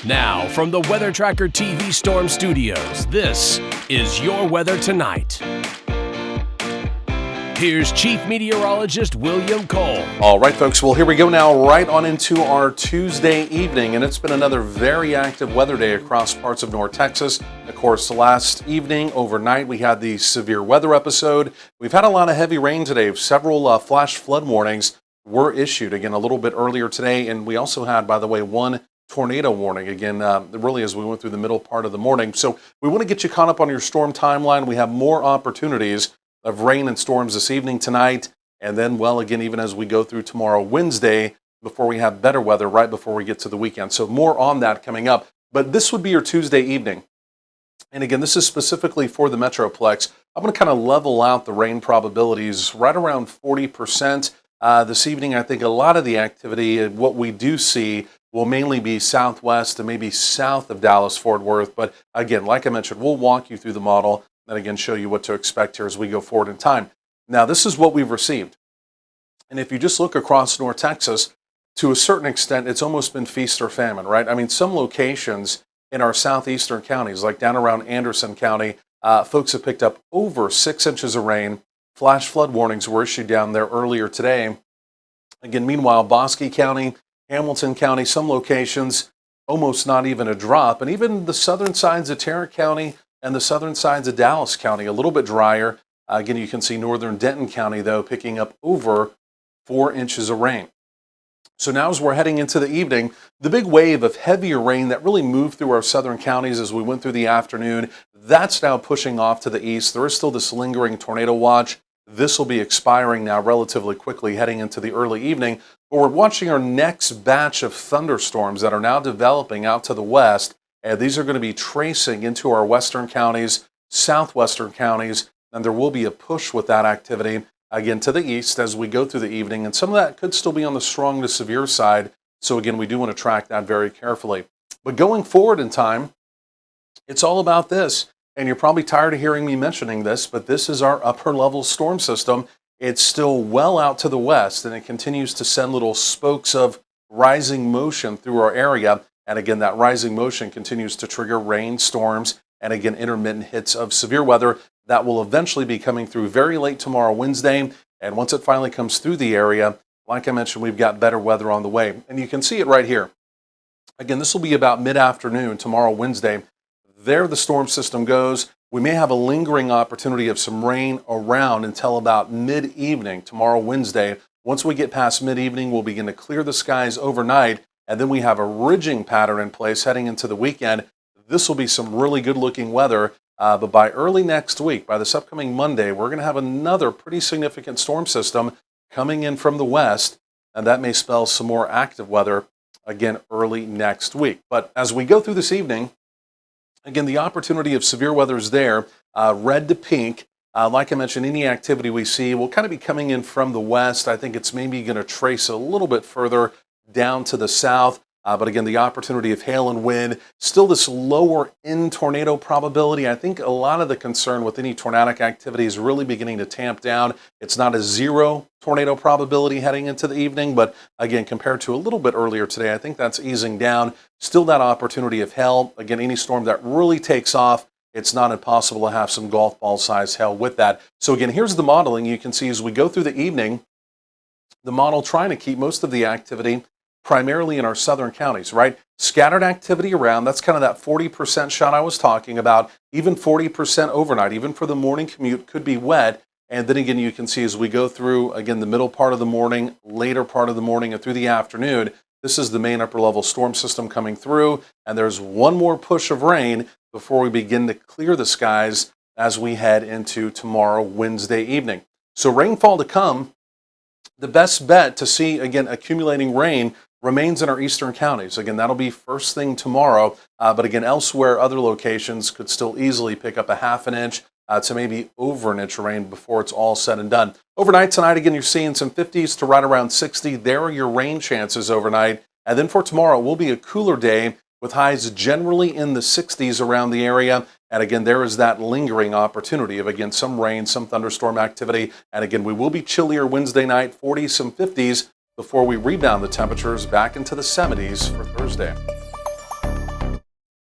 Now, from the Weather Tracker TV Storm Studios, this is Your Weather Tonight. Here's Chief Meteorologist William Cole. All right, folks. Well, here we go now, right on into our Tuesday evening, and it's been another very active weather day across parts of North Texas. Of course, last evening, overnight, we had the severe weather episode. We've had a lot of heavy rain today. Several flash flood warnings were issued, again, a little bit earlier today, and we also had, by the way, one tornado warning, again, really as we went through the middle part of the morning. So we want to get you caught up on your storm timeline. We have more opportunities of rain and storms this evening, tonight, and then, well, again, even as we go through tomorrow, Wednesday, before we have better weather right before we get to the weekend. So more on that coming up. But this would be your Tuesday evening. And again, this is specifically for the Metroplex. I'm going to kind of level out the rain probabilities right around 40%. This evening, I think a lot of the activity, what we do see, will mainly be southwest and maybe south of Dallas-Fort Worth. But again, like I mentioned, we'll walk you through the model and again show you what to expect here as we go forward in time. Now, this is what we've received. And if you just look across North Texas, to a certain extent, it's almost been feast or famine, right? I mean, some locations in our southeastern counties, like down around Anderson County, folks have picked up over 6 inches of rain. Flash flood warnings were issued down there earlier today. Again, meanwhile, Bosque County, Hamilton County, some locations, almost not even a drop. And even the southern sides of Tarrant County and the southern sides of Dallas County, a little bit drier. Again, you can see northern Denton County, though, picking up over 4 inches of rain. So now as we're heading into the evening, the big wave of heavier rain that really moved through our southern counties as we went through the afternoon, that's now pushing off to the east. There is still this lingering tornado watch. This will be expiring now relatively quickly heading into the early evening. But we're watching our next batch of thunderstorms that are now developing out to the west. And these are going to be tracing into our western counties, southwestern counties, and there will be a push with that activity again to the east as we go through the evening. And some of that could still be on the strong to severe side. So again, we do want to track that very carefully. But going forward in time, it's all about this. And you're probably tired of hearing me mentioning this, but this is our upper level storm system. It's still well out to the west, and it continues to send little spokes of rising motion through our area. And again, that rising motion continues to trigger rain, storms, and again, intermittent hits of severe weather that will eventually be coming through very late tomorrow, Wednesday. And once it finally comes through the area, like I mentioned, we've got better weather on the way. And you can see it right here. Again, this will be about mid-afternoon tomorrow, Wednesday. There the storm system goes. We may have a lingering opportunity of some rain around until about mid-evening tomorrow, Wednesday. Once we get past mid-evening, we'll begin to clear the skies overnight, and then we have a ridging pattern in place heading into the weekend. This will be some really good-looking weather, but by early next week, by this upcoming Monday, we're going to have another pretty significant storm system coming in from the west, and that may spell some more active weather, again, early next week. But as we go through this evening, again, the opportunity of severe weather is there, red to pink. Like I mentioned, any activity we see will kind of be coming in from the west. I think it's maybe going to trace a little bit further down to the south. But again, the opportunity of hail and wind, still this lower end tornado probability. I think a lot of the concern with any tornadic activity is really beginning to tamp down. It's not a zero tornado probability heading into the evening, but again, compared to a little bit earlier today, I think that's easing down. Still that opportunity of hail. Again, any storm that really takes off, it's not impossible to have some golf ball size hail with that. So again, here's the modeling. You can see as we go through the evening, the model trying to keep most of the activity primarily in our southern counties, right? Scattered activity around, that's kind of that 40% shot I was talking about, even 40% overnight, even for the morning commute could be wet. And then again, you can see as we go through, again, the middle part of the morning, later part of the morning, and through the afternoon, this is the main upper level storm system coming through. And there's one more push of rain before we begin to clear the skies as we head into tomorrow, Wednesday evening. So rainfall to come. The best bet to see, again, accumulating rain remains in our eastern counties. Again, that'll be first thing tomorrow. But again, elsewhere, other locations could still easily pick up a half an inch to maybe over an inch of rain before it's all said and done. Overnight tonight, again, you're seeing some 50s to right around 60. There are your rain chances overnight. And then for tomorrow, it will be a cooler day with highs generally in the 60s around the area. And again, there is that lingering opportunity of, again, some rain, some thunderstorm activity. And again, we will be chillier Wednesday night, 40s, some 50s, before we rebound the temperatures back into the 70s for Thursday.